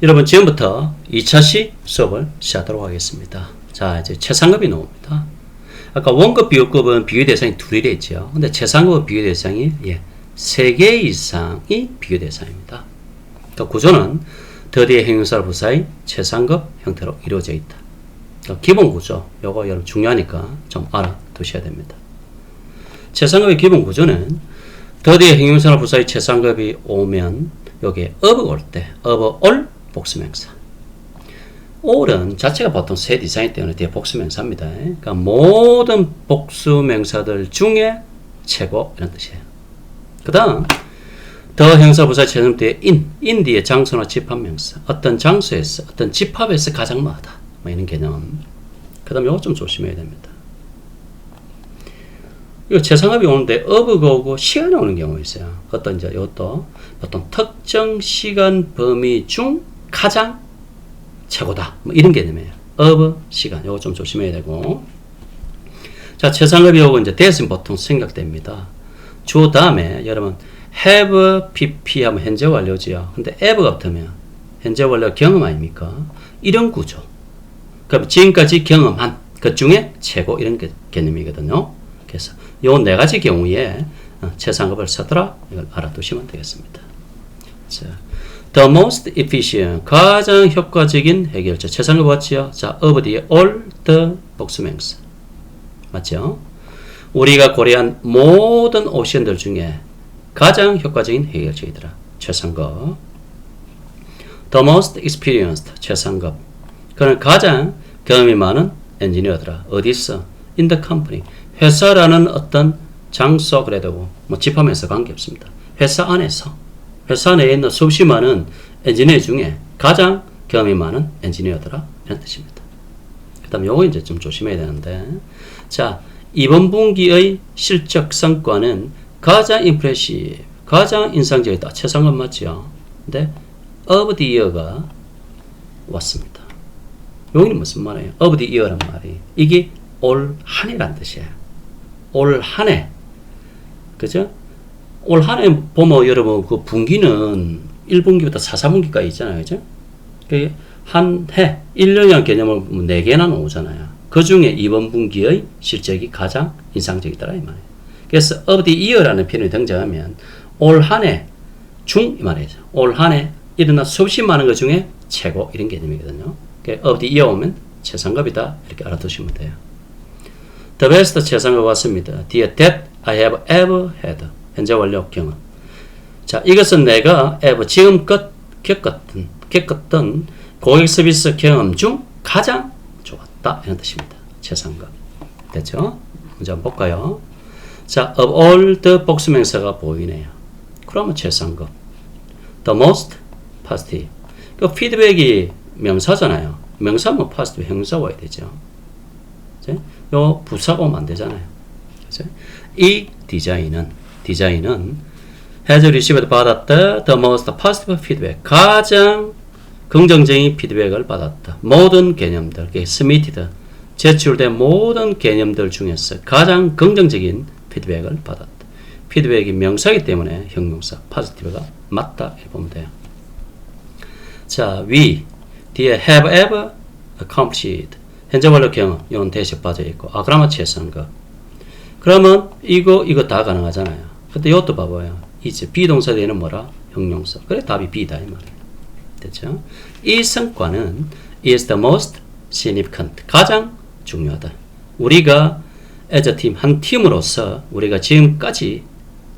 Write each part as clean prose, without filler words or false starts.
여러분 지금부터 2차시 수업을 시작하도록 하겠습니다. 자, 이제 최상급이 나옵니다. 아까 원급, 비교급은 비교 대상이 둘이 되죠. 근데 최상급은 비교 대상이 3개 이상이 비교 대상입니다. 또 구조는 더 뒤에 형용사를 부사의 최상급 형태로 이루어져 있다. 기본 구조, 요거 여러분 중요하니까 좀 알아두셔야 됩니다. 최상급의 기본 구조는 더 뒤에 형용사를 부사의 최상급이 오면 여기에 of가 올 때 of 올 복수명사. all은 자체가 보통 셋 이상이기 때문에 뒤에 복수명사입니다. 그러니까 모든 복수명사들 중에 최고 이런 뜻이에요. 그 다음 더 형용사 부사 최종 뒤에 in 뒤에 장소나 집합명사, 어떤 장소에서 어떤 집합에서 가장 많다 뭐 이런 개념. 그 다음 이거 좀 조심해야 됩니다. 이거 최상급이 오는데 of가 오고 시간이 오는 경우가 있어요. 어떤 이제 이것도 보통 특정 시간 범위 중 가장 최고다 뭐 이런 개념이에요. of 시간 이거 좀 조심해야 되고. 자, 최상급이 오고 이제 that은 보통 생각됩니다. 주 다음에 여러분 have pp 하면 현재 완료지요. 근데 ever 같으면 현재 완료 경험 아닙니까? 이런 구조. 그럼 지금까지 경험한 것 중에 최고 이런 개념이거든요. 그래서 요 네 가지 경우에 최상급을 쓰더라 이걸 알아두시면 되겠습니다. 자, the most efficient 가장 효과적인 해결자 최상급 왔지요. 자, of 뒤에 all the 복수명사 맞죠? 우리가 고려한 모든 옵션들 중에 가장 효과적인 해결책이더라. 최상급. The most experienced 최상급. 그는 가장 경험이 많은 엔지니어더라. 어디서? In the company. 회사라는 어떤 장소 그래도 뭐 집합에서 관계없습니다. 회사 안에서 회사 내에 있는 수없이 많은 엔지니어 중에 가장 경험이 많은 엔지니어더라 이런 뜻입니다. 그 다음 요거 이제 좀 조심해야 되는데 자 이번 분기의 실적 성과는 가장 impressive 가장 인상적이다. 최상급 맞죠? 근데 of the year가 왔습니다. 여기는 무슨 말이에요? of the year란 말이 이게 올 한 해란 뜻이에요. 올 한 해. 그죠? 올 한 해 보면 여러분 그 분기는 1분기부터 4, 4분기까지 있잖아요. 그죠? 그 한 해, 1년이라는 개념을 보면 4개나 나오잖아요. 그 중에 이번 분기의 실적이 가장 인상적이더라 이 말이에요. 그래서 of the year라는 표현이 등장하면 올 한 해 중 이 말이죠. 올 한 해 일어난 수없이 많은 것 중에 최고 이런 개념이거든요. 그러니까 of the year 오면 최상급이다 이렇게 알아두시면 돼요. The best 최상급 왔습니다. 뒤에 that I have ever had 현재 완료 경험. 자, 이것은 내가 ever 지금껏 겪었던 고객 서비스 경험 중 가장 좋았다 이런 뜻입니다. 최상급. 됐죠? 먼저 한번 볼까요? 자, of all the 복수명사가 보이네요. 그러면 최상급. The most positive. 그 피드백이 명사잖아요. 명사면 positive 형용사 와야 되죠. 요 부사가 오면 안 되잖아요. 그죠? 이 디자인은 has received 받았다. The most positive feedback. 가장 긍정적인 피드백을 받았다. 모든 개념들, submitted, 제출된 모든 개념들 중에서 가장 긍정적인 피드백을 받았다. 피드백이 명사이기 때문에 형용사 positive가 맞다 이렇게 보면 돼요. 자, we 뒤에 have ever accomplished 현재 완료 경험 이건 대시 빠져 있고 그러면 최상급. 그러면 이거 다 가능하잖아요. 근데 이것도 봐봐요. 이제 비동사 뒤에는 뭐라? 형용사. 그래 답이 B다 이 말이에요. 됐죠? 이 성과는 is the most significant 가장 중요하다. 우리가 as a team 한 팀으로서 우리가 지금까지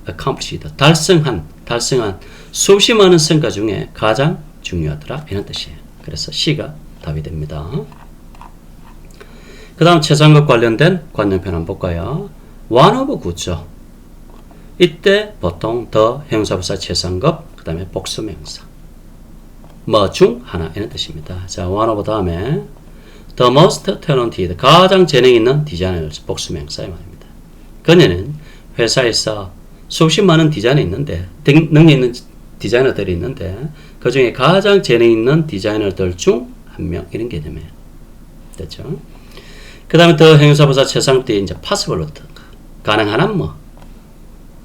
accomplished 달성한 수없이 많은 성과 중에 가장 중요하더라 이런 뜻이에요. 그래서 C가 답이 됩니다. 그 다음 최상급 관련된 관용편 한번 볼까요? one of 구조. 이때 보통 더 형용사부사 최상급 그 다음에 복수명사 뭐 중 하나 이런 뜻입니다. 자, one of 다음에 the most talented 가장 재능 있는 디자이너 복수명사의 말입니다. 그녀는 회사에서 수없이 많은 디자이너가 있는데 능력 있는 디자이너들이 있는데 그 중에 가장 재능 있는 디자이너들 중 한 명 이런 개념이에요. 됐죠? 그 다음에 더 형용사부사 최상급 뒤에 이제 possible 가능한 한 뭐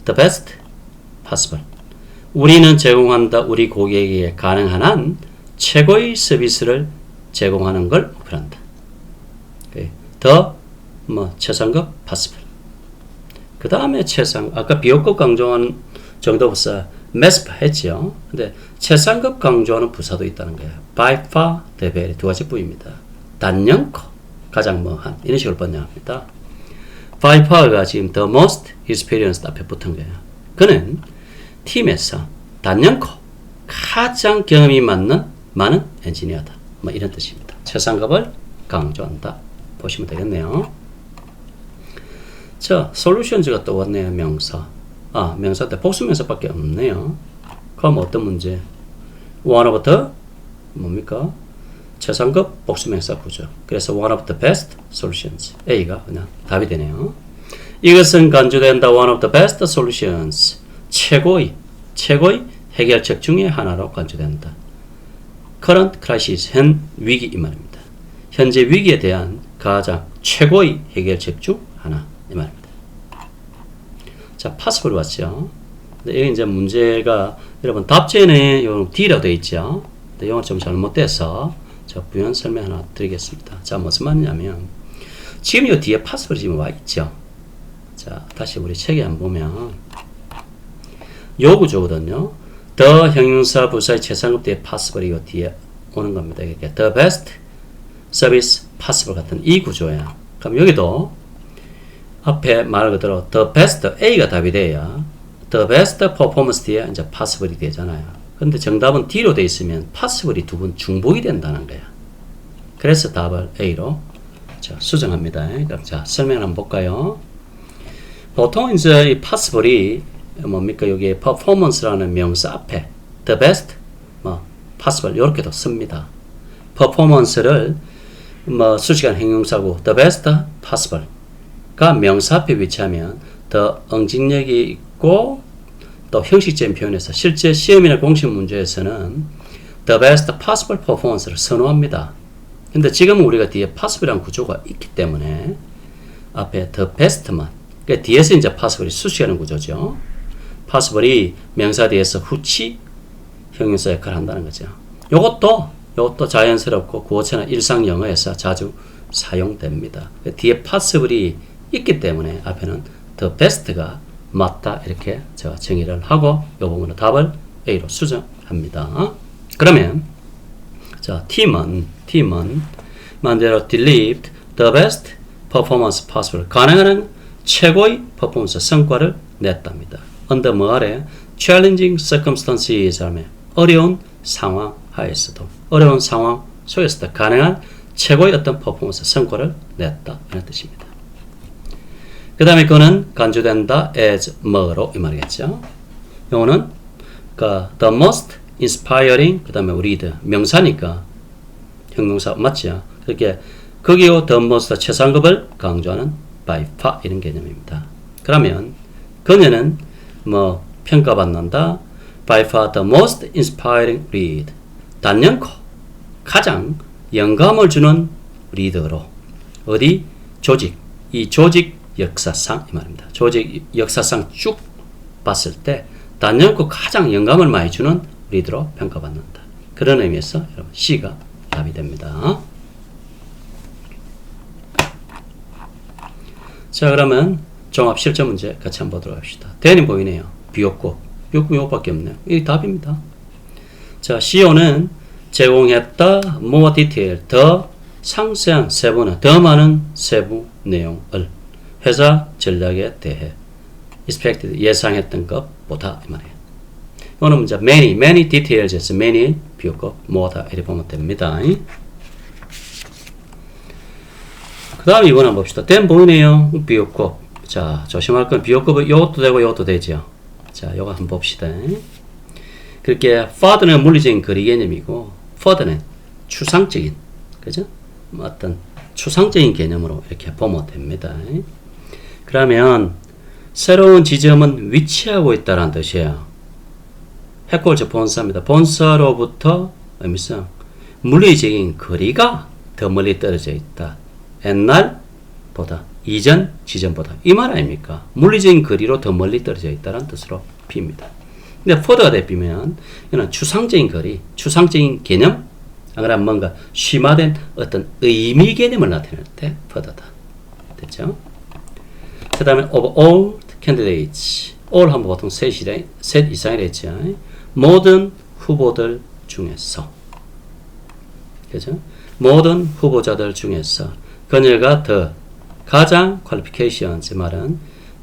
the best possible 우리는 제공한다 우리 고객에게 가능한 한 최고의 서비스를 제공하는 걸 목표한다. 더 최상급 possible. 그 다음에 아까 비교급 강조하는 정도부터 MESP 했죠. 근데 최상급 강조하는 부사도 있다는 거예요. by far, the very 두 가지 부위입니다. 단연코, 가장 뭐한 이런 식으로 번역합니다. by far가 지금 the most experienced 앞에 붙은 거예요. 그는 팀에서 단연코 가장 경험이 많은 엔지니어다. 뭐 이런 뜻입니다. 최상급을 강조한다. 보시면 되겠네요. 자, 솔루션즈가 또 왔네요. 명사. 명사 때 복수명사밖에 없네요. 그럼 어떤 문제? one of the 뭡니까? 최상급 복수명사 구조. 그래서 one of the best solutions. A가 그냥 답이 되네요. 이것은 간주된다. one of the best solutions. 최고의 해결책 중에 하나로 간주된다. current crisis, 현 위기 이 말입니다. 현재 위기에 대한 가장 최고의 해결책 중 하나 이 말입니다. 자, possible 왔죠. 근데 여기 이제 문제가 여러분 답지에는 요 D라고 되어 있죠. 근데 이건 좀 잘못돼서 저 부연 설명 하나 드리겠습니다. 자, 무슨 말이냐면 지금 요 뒤에 possible 지금 와 있죠. 자, 다시 우리 책에 안 보면 요 구조거든요. the 형용사 부사의 최상급 뒤에 possible이 요 뒤에 오는 겁니다. 이렇게 the best service possible 같은 이 구조야. 그럼 여기도 앞에 말 그대로 the best A가 답이 돼야 the best performance 뒤에 이제 possible이 되잖아요. 근데 정답은 D로 돼 있으면 possible이 두 번 중복이 된다는 거야. 그래서 답을 A로 자, 수정합니다. 그럼 자, 설명을 한번 볼까요? 보통 이제 이 possible이 뭡니까? 여기 performance라는 명사 앞에 the best, possible 이렇게도 씁니다. performance를 수식한 형용사고 the best possible가 명사 앞에 위치하면 더 응징력이 있고 또 형식적인 표현에서 실제 시험이나 공식 문제에서는 the best possible performance를 선호합니다. 근데 지금은 우리가 뒤에 possible이라는 구조가 있기 때문에 앞에 the best만, 그러니까 뒤에서 이제 possible이 수식하는 구조죠. possible이 명사 뒤에서 후치 형용사 역할을 한다는 거죠. 요것도 자연스럽고 구어체나 일상 영어에서 자주 사용됩니다. 뒤에 possible이 있기 때문에 앞에는 the best가 맞다 이렇게 제가 정의를 하고 요 부분은 답을 A로 수정합니다. 그러면 자, 팀은 만대로 delivered the best performance possible 가능한 최고의 퍼포먼스 성과를 냈답니다. under 뭐 아래 challenging circumstances 하면 어려운 상황 하에서도 어려운 상황 속에서도 가능한 최고의 어떤 퍼포먼스 성과를 냈다 이런 뜻입니다. 그 다음에 그는 간주된다 as 뭐로 이 말이겠죠. 요거는 the most inspiring 그 다음에 read 명사니까 형용사 맞죠. 그렇게 거기요 the most 최상급을 강조하는 by far 이런 개념입니다. 그러면 그녀는 평가받는다 by far the most inspiring read 단연코 가장 영감을 주는 리더로 어디 이 조직 역사상 이 말입니다. 조직 역사상 쭉 봤을 때 단연코 가장 영감을 많이 주는 리더로 평가받는다. 그런 의미에서 여러분 C가 답이 됩니다. 자, 그러면 종합 실전 문제 같이 한번 보도록 합시다. 대안이 보이네요. 비교급 요거밖에 없네요. 이 답입니다. 자, CO는 제공했다 more detail 더 상세한 세부나 더 많은 세부 내용을 회사 전략에 대해 expected 예상했던 것보다 이 말이에요. 이거는 이제 many details에서 many 비교급 뭐다 이렇게 보면 됩니다. 그 다음에 이거 한번 봅시다. then 보이네요. 비교급. 자, 조심할 건 비교급은 이것도 되고 이것도 되죠. 자, 이거 한번 봅시다. 그렇게 farther는 물리적인 거리 개념이고 further는 추상적인, 그죠? 어떤 추상적인 개념으로 이렇게 보면 됩니다. 그러면 새로운 지점은 위치하고 있다는 뜻이에요. 해골적 본사입니다. 본사로부터 의미상 물리적인 거리가 더 멀리 떨어져 있다. 옛날보다 이전 지점보다 이 말 아닙니까? 물리적인 거리로 더 멀리 떨어져 있다는 뜻으로 핍니다. 근데 further가 대비면 이는 추상적인 거리, 추상적인 개념, 그러면 뭔가 심화된 어떤 의미 개념을 나타낼 때 further다. 됐죠? 그 다음에 of all candidates, all 하면 보통 셋 이상이 됐죠. 모든 후보들 중에서, 그죠? 모든 후보자들 중에서 그녀가 더 가장 qualifications 말은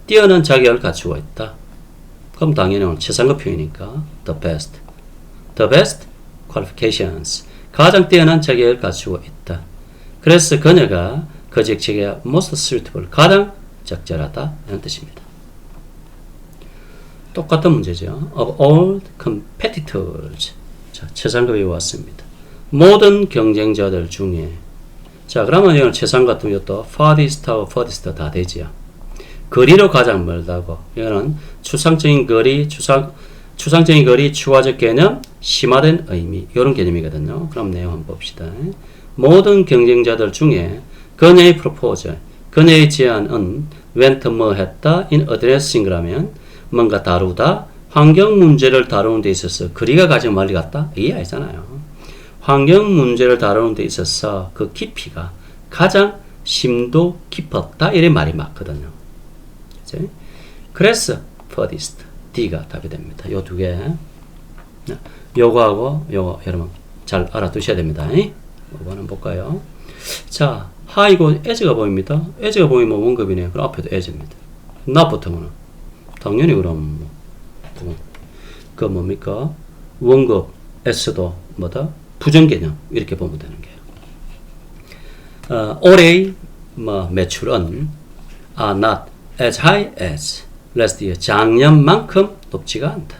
뛰어난 자격을 갖추고 있다. 그럼 당연히 오늘 최상급 표현이니까 the best qualifications, 가장 뛰어난 자격을 갖추고 있다. 그래서 그녀가 그 직책에 most suitable, 가장 적절하다 이런 뜻입니다. 똑같은 문제죠. of all competitors, 자, 최상급이 왔습니다. 모든 경쟁자들 중에, 자, 그러면 이건 최상 같은 것도 farthest하고 furthest 다 되지요. 거리로 가장 멀다고, 이거는 추상적인 거리, 추상적인 거리, 추가적 개념, 심화된 의미, 이런 개념이거든요. 그럼 내용 한번 봅시다. 모든 경쟁자들 중에 그녀의 proposal, 그녀의 제안은 went 뭐 했다, in addressing라면 뭔가 다루다, 환경 문제를 다루는 데 있어서 거리가 가장 멀리 갔다? 이해 아니잖아요. 환경 문제를 다루는 데 있어서 그 깊이가 가장 심도 깊었다, 이런 말이 맞거든요. 그치? 그래서 furthest, D가 답이 됩니다. 요 두 개. 요거하고 요거 여러분 잘 알아두셔야 됩니다. 요거 한번 볼까요? 자, 하이고 as가 보입니다. as가 보이면 원급이네요. 그럼 앞에도 as입니다. not부터는 당연히 그럼 그 뭡니까? 원급 s도 뭐다? 부정개념 이렇게 보면 되는 거예요. 올해의 매출은 are not as high as last year, 작년만큼 높지가 않다.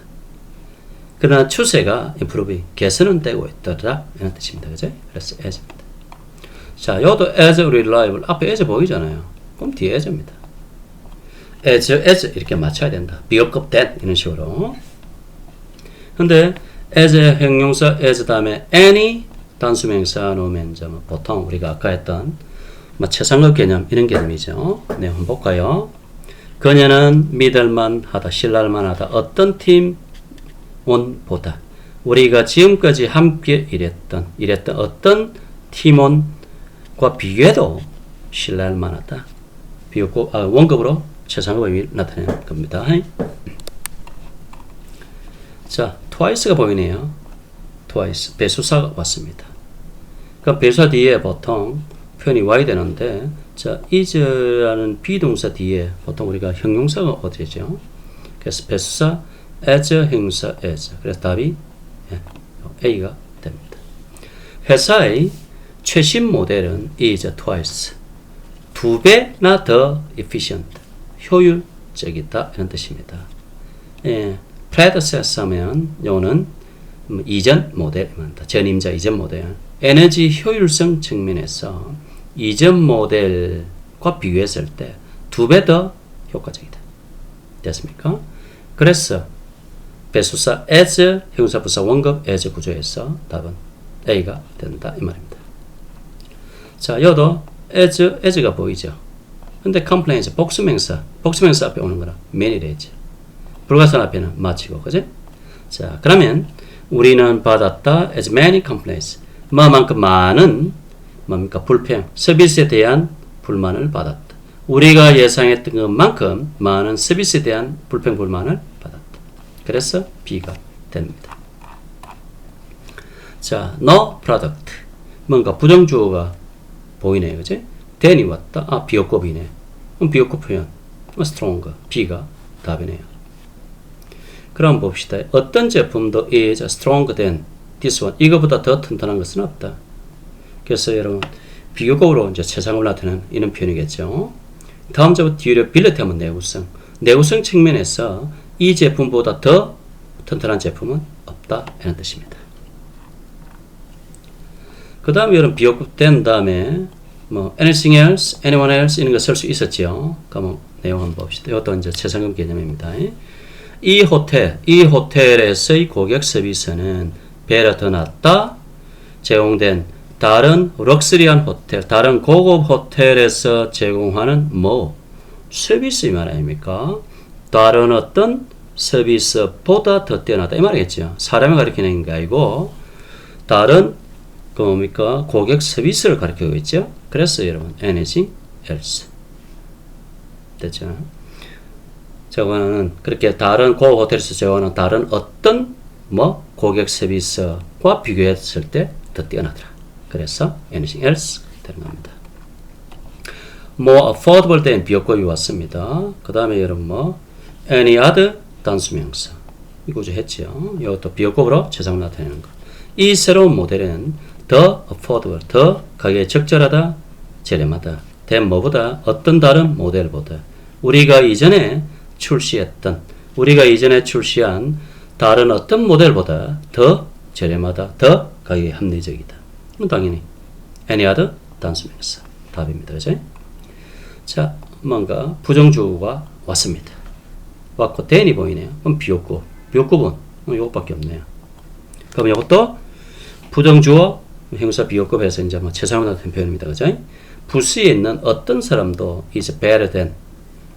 그러나 추세가 improve, 개선은 되고 있더라 이런 뜻입니다. 그죠? 그래서 as입니다. 자, 요도 as reliable, 앞에 as 보이잖아요. 그럼 뒤에 as입니다. as 이렇게 맞춰야 된다. 비교급된 이런 식으로. 근데 as 형용사 as 다음에 any 단수명사 놓으면 보통 우리가 아까 했던 최상급 개념 이런 개념이죠. 네, 한번 볼까요? 그녀는 믿을만하다, 신랄만하다. 어떤 팀원보다 우리가 지금까지 함께 일했던 어떤 팀원과 비교해도 신랄만하다. 비교고 원급으로 최상급 의미를 나타내는 겁니다. 자, twice가 보이네요. twice, 배수사가 왔습니다. 그 배수사 뒤에 보통 표현이 와야 되는데, 자, is라는 비동사 뒤에 보통 우리가 형용사가 어디죠? 그래서 배수사 as, 형용사 as. 그래서 답이 A가 됩니다. 회사의 최신 모델은 is twice, 2배나 더 efficient, 효율적이다 이런 뜻입니다. predecessor면 요는 이전 모델입니다. 전임자 이전 모델. 에너지 효율성 측면에서 이전 모델과 비교했을 때 2배 더 효과적이다. 됐습니까? 그래서 배수사 as, 형용사 부사 원급 as 구조에서 답은 A가 된다 이 말입니다. 자, 여도 as가 보이죠? 근데 complaints, 복수명사 앞에 오는 거라 many 되죠. 불가산 앞에는 마치고, 그죠? 자, 그러면 우리는 받았다 as many complaints, 뭐만큼 많은 뭡니까? 불평, 서비스에 대한 불만을 받았다. 우리가 예상했던 것만큼 많은 서비스에 대한 불평, 불만을 받았다. 그래서 B가 됩니다. 자, no product, 뭔가 부정주어가 보이네요, 그죠? then이 왔다. 비교급이네. 그럼 비교급 표현 strong, B가 답이네요. 그럼 봅시다. 어떤 제품도 is stronger than this one, 이거보다 더 튼튼한 것은 없다. 그래서 여러분 비교급으로 이제 최상을 나타내는 이런 표현이겠죠. 다음 제품 durability 하면 내구성 측면에서 이 제품보다 더 튼튼한 제품은 없다 이런 뜻입니다. 그 다음에 여러분 비교급 된 다음에 anything else, anyone else 이런 거 쓸 수 있었죠. 그럼 내용 한번 봅시다. 이것도 이제 최상급 개념입니다. 이 호텔에서의 고객 서비스는 배려 더 낫다. 제공된 다른 럭셔리한 호텔, 다른 고급 호텔에서 제공하는 서비스 말 아닙니까? 다른 어떤 서비스보다 더 뛰어나다 이 말이겠죠. 사람을 가리키는 게 아니고 다른 그 뭡니까 고객 서비스를 가리키고 있죠. 그래서 여러분 anything else 됐죠. 저거는 그렇게 다른 고 호텔에서 저거는 다른 어떤 뭐 고객 서비스와 비교했을 때 더 뛰어나더라. 그래서 anything else 되는 겁니다. more affordable 된 비교급이 왔습니다. 그 다음에 여러분 뭐 any other 단수명사 이거 했죠. 이것도 비교급으로 최상 나타내는 거. 이 새로운 모델은 더 affordable, 더 가격에 적절하다, 저렴하다. 된 뭐보다 어떤 다른 모델보다 우리가 이전에 출시한 다른 어떤 모델보다 더 저렴하다, 더 가격이 합리적이다. 당연히 any other 단수명사 답입니다. 그죠? 자, 뭔가 부정주어가 왔습니다. 왔고 then이 보이네요. 그럼 비교급. 비교급은 이것밖에 없네요. 그럼 이것도 부정주어 형사 비교급에서 이제 뭐 최상으로 나타낸 표현입니다. 그죠? 부수에 있는 어떤 사람도 is better than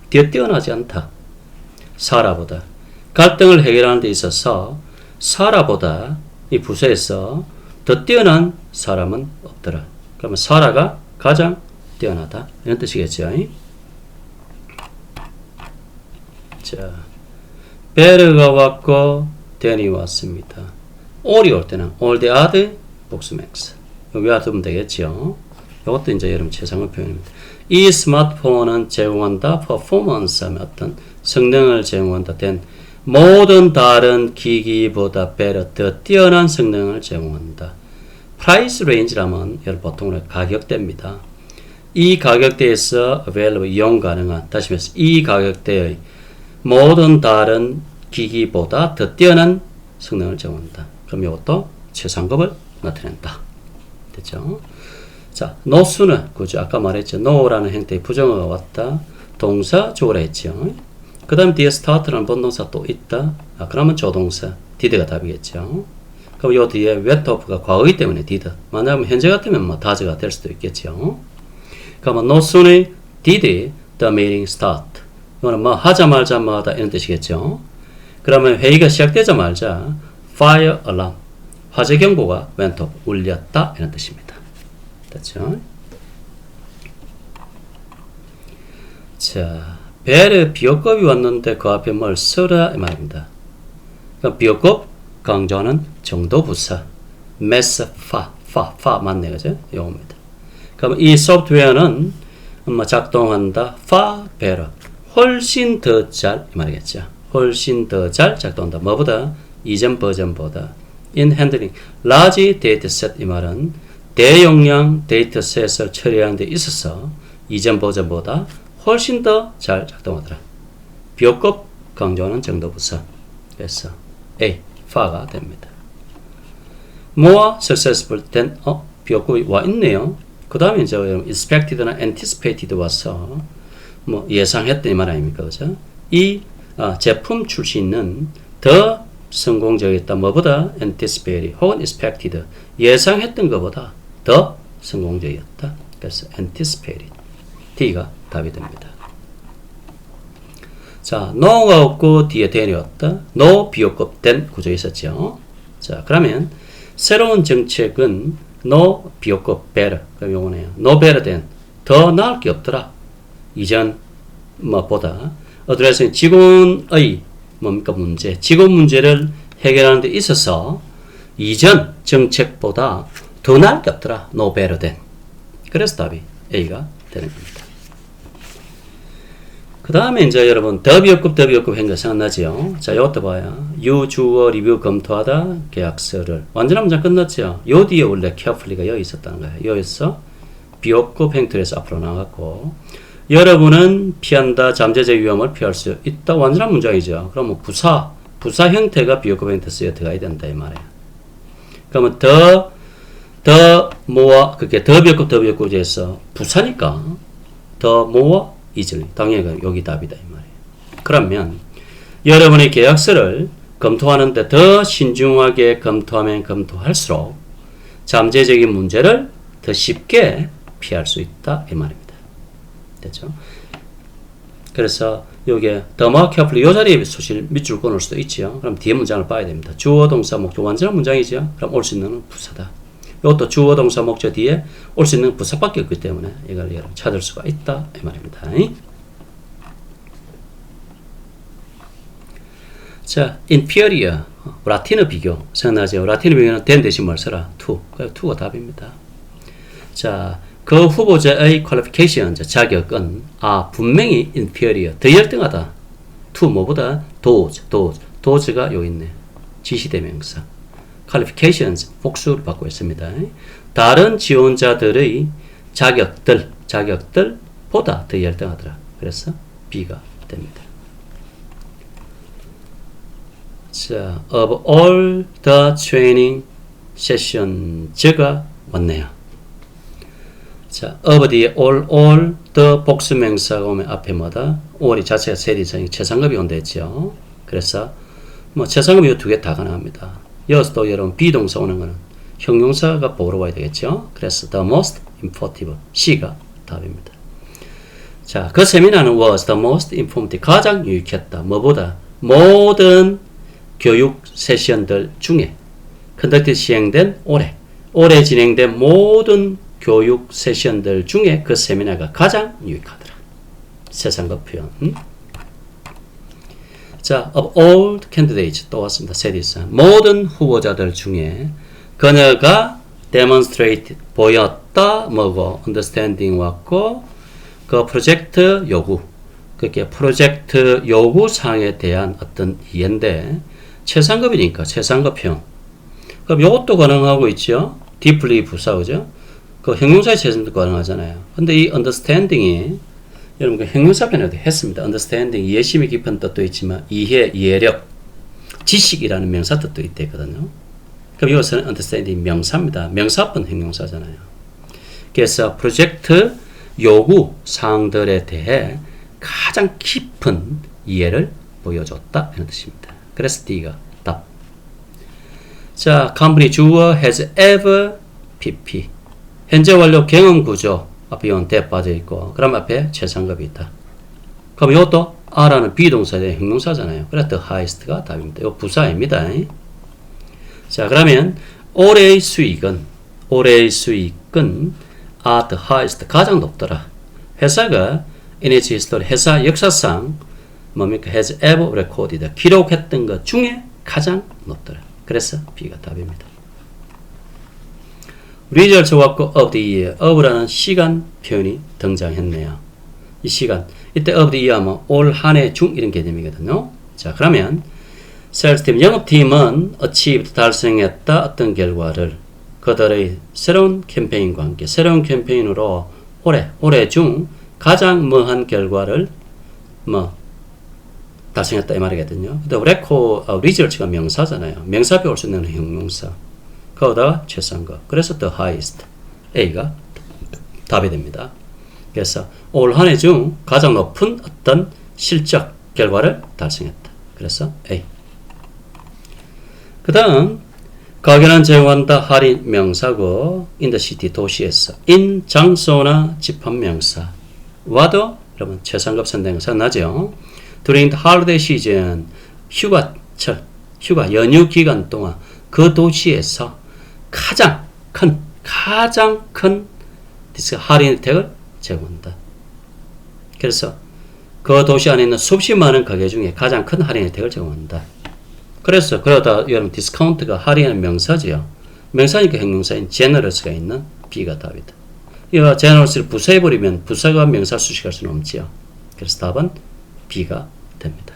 뛰어나지 않다. 사라보다 갈등을 해결하는 데 있어서 사라보다 이 부서에서 더 뛰어난 사람은 없더라. 그러면 사라가 가장 뛰어나다 이런 뜻이겠죠. 자, 베르가 왔고 then이 왔습니다. all이 올 때는 all the other 복수명사 여기 와두면 되겠죠. 이것도 이제 여러분 최상의 표현입니다. 이 스마트폰은 제공한다 퍼포먼스 하면 어떤 성능을 제공한다 된 모든 다른 기기보다 better 더 뛰어난 성능을 제공한다. 프라이스 레인지라면 여러분 보통 가격대입니다. 이 가격대에서 available 이용 가능한 다시 말해서 이 가격대의 모든 다른 기기보다 더 뛰어난 성능을 제공한다. 그럼 이것도 최상급을 나타낸다. 됐죠? 자, 노수는 그죠? 아까 말했죠. no라는 형태의 부정어가 왔다. 동사 주어라 했죠. 그 다음 뒤에 start라는 본동사 또 있다. 그러면 조동사 did가 답이겠죠. 그럼 요 뒤에 went off가 과거이기 때문에 did. 만약에 현재 같으면 뭐 does가 될 수도 있겠죠. 그러면 no sooner did the meeting start. 이거는 뭐 하자마자마다 이런 뜻이겠죠. 그러면 회의가 시작되자마자 fire alarm 화재 경보가 went off 울렸다 이런 뜻입니다. 됐죠? 자, 베르 비교급이 왔는데 그 앞에 뭘 써라 이 말입니다. 그러니까 비교급 강조하는 정도부사 메스 파 맞네 그죠? 이겁니다. 그럼 이 소프트웨어는 작동한다 far better 훨씬 더 잘 이 말이겠죠. 훨씬 더 잘 작동한다. 뭐보다? 이전 버전보다 in handling large dataset 이 말은 대용량 데이터셋을 처리하는 데 있어서 이전 버전보다 훨씬 더 잘 작동하더라. 비교급 강조하는 정도부사 그래서 A, far가 됩니다. more successful than 비교급이 와 있네요. 그 다음에 이제 expected나 anticipated 와서 뭐 예상했던 이 말 아닙니까? 그죠? 이 제품 출시는 더 성공적이었다. 뭐보다? anticipated 혹은 expected 예상했던 것보다 더 성공적이었다. 그래서 anticipated D가 답이 됩니다. 자, no가 없고 뒤에 then이 왔다. no 비교급 than 구조 있었죠. 자, 그러면 새로운 정책은 no 비교급 better. 그럼 요거네요. no better than 더 나을 게 없더라. 이전 뭐보다 어드레스는 직원의 뭡니까 문제, 직원 문제를 해결하는 데 있어서 이전 정책보다 더 나을 게 없더라. no better than. 그래서 답이 A가 되는 겁니다. 그 다음에 이제 여러분 더 비교급 한 거 생각나죠? 자, 이것도 봐요. 유주어 리뷰 검토하다 계약서를 완전한 문장 끝났죠? 요 뒤에 원래 carefully가 여기 있었다는 거예요. 여기서 비교급 행틀에서 앞으로 나갔고 여러분은 피한다 잠재적 위험을 피할 수 있다 완전한 문장이죠. 그러면 부사 형태가 비교급 행태 쓰여 들어가야 된다 이 말이에요. 그러면 뭐와 그게 더 비교급에서 부사니까 더 뭐와 easily 당연히 여기 답이다 이 말이에요. 그러면 여러분의 계약서를 검토하는데 더 신중하게 검토하면 검토할수록 잠재적인 문제를 더 쉽게 피할 수 있다 이 말입니다. 됐죠? 그래서 요게 the more carefully 요 자리에 수실 밑줄 끊을 수도 있지요. 그럼 뒤에 문장을 봐야 됩니다. 주어 동사 목적 완전한 문장이죠. 그럼 올 수 있는 부사다. 이것도 주어 동사 목적 뒤에 올 수 있는 부사밖에 없기 때문에 이걸 여러분 찾을 수가 있다 이 말입니다. 자, inferior 라틴어 비교 생각나죠? 라틴어 비교는 된 대신 뭘 써라? to. 그래서 to가 답입니다. 자, 그 후보자의 qualification, 자격은 분명히 inferior, 더 열등하다. to 뭐보다? doge가 요 있네. 지시대명사. qualifications, 복수를 받고 있습니다. 다른 지원자들의 자격들보다 더 열등하더라. 그래서 B가 됩니다. 자, of all the training sessions가 왔네요. 자, of the all the 복수명사가 오면 앞에 뭐다? all이 자체가 세리성이 최상급이 온다 했죠. 그래서 뭐 최상급이 이 두 개 다 가능합니다. 여기서 또 여러분 비동사 오는 거는 형용사가 보러 와야 되겠죠. 그래서 the most informative C가 답입니다. 자, 그 세미나는 was the most informative 가장 유익했다. 뭐보다? 모든 교육 세션들 중에 컨덕트 시행된 올해 진행된 모든 교육 세션들 중에 그 세미나가 가장 유익하더라. 세상급 표현. 자, of all candidates 또 왔습니다. 세디스 모든 후보자들 중에 그녀가 demonstrate 보였다 뭐고 understanding 왔고 그 프로젝트 요구 그게 프로젝트 요구 사항에 대한 어떤 이해인데 최상급이니까 최상급 표현. 그럼 이것도 가능하고 있죠. deeply 부사 그죠? 그 형용사의 최선도 가능하잖아요. 근데 이 understanding이 여러분 그 형용사 변화도 했습니다. understanding 이해심이 깊은 뜻도 있지만 이해력, 지식이라는 명사 뜻도 있거든요. 그럼 이것은 understanding 명사입니다. 명사분 형용사잖아요. 그래서 프로젝트 요구 사항들에 대해 가장 깊은 이해를 보여줬다 이런 뜻입니다. 그래서 D가 답. 자, company 주어 has ever PP 현재 완료 경험 구조 앞에 이건 대 빠져 있고 그럼 앞에 최상급이 있다. 그럼 이것도 R라는 비동사의 형용사잖아요. 그래서 the highest가 답입니다. 이거 부사입니다. 자, 그러면 올해의 수익은 the highest 가장 높더라. 회사가 in its history 회사 역사상 뭡니까? has ever recorded 기록했던 것 중에 가장 높더라. 그래서 B가 답입니다. result 왔고 of the year of라는 시간 표현이 등장했네요. 이 시간 이때 of the year 하면 올 한 해 중 이런 개념이거든요. 자, 그러면 셀스팀 영업팀은 achieved 달성했다 어떤 결과를 그들의 새로운 캠페인과 함께 새로운 캠페인으로 올해 중 가장 뭐한 결과를 달성했다 이 말이거든요. 근데 result가 명사잖아요. 명사표 올 수 있는 형용사. 거기다가 최상급. 그래서 the highest. A가 답이 됩니다. 그래서 올 한 해 중 가장 높은 어떤 실적 결과를 달성했다. 그래서 A. 그 다음 가격은 제공한다 할인 명사고 in the city 도시에서 in 장소나 집합 명사 와도 여러분 최상급 선택사 나죠. during the holiday season 휴가철 휴가 연휴 기간 동안 그 도시에서 가장 큰 할인 혜택을 제공한다. 그래서 그 도시 안에 있는 수십 많은 가게 중에 가장 큰 할인 혜택을 제공한다. 그래서 그러다 여러분 디스카운트가 할인하는 명사지요. 명사니까 형용사인 generous가 있는 B가 답이다. 이거 generous를 부사해버리면 부사가 명사 수식할 수는 없지요. 그래서 답은 B가 됩니다.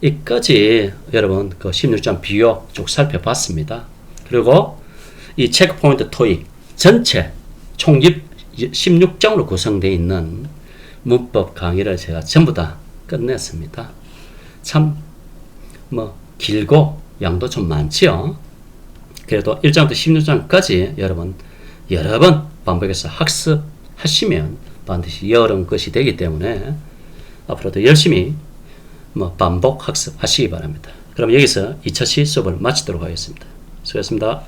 이까지 여러분 그 16장 비교 쭉 살펴봤습니다. 그리고 이 체크포인트 토익 전체 총 16장으로 구성되어 있는 문법 강의를 제가 전부 다 끝냈습니다. 참 길고 양도 좀 많지요. 그래도 1장부터 16장까지 여러분 여러 번 반복해서 학습하시면 반드시 여러분 것이 되기 때문에 앞으로도 열심히 반복 학습하시기 바랍니다. 그럼 여기서 2차 시 수업을 마치도록 하겠습니다. 수고하셨습니다.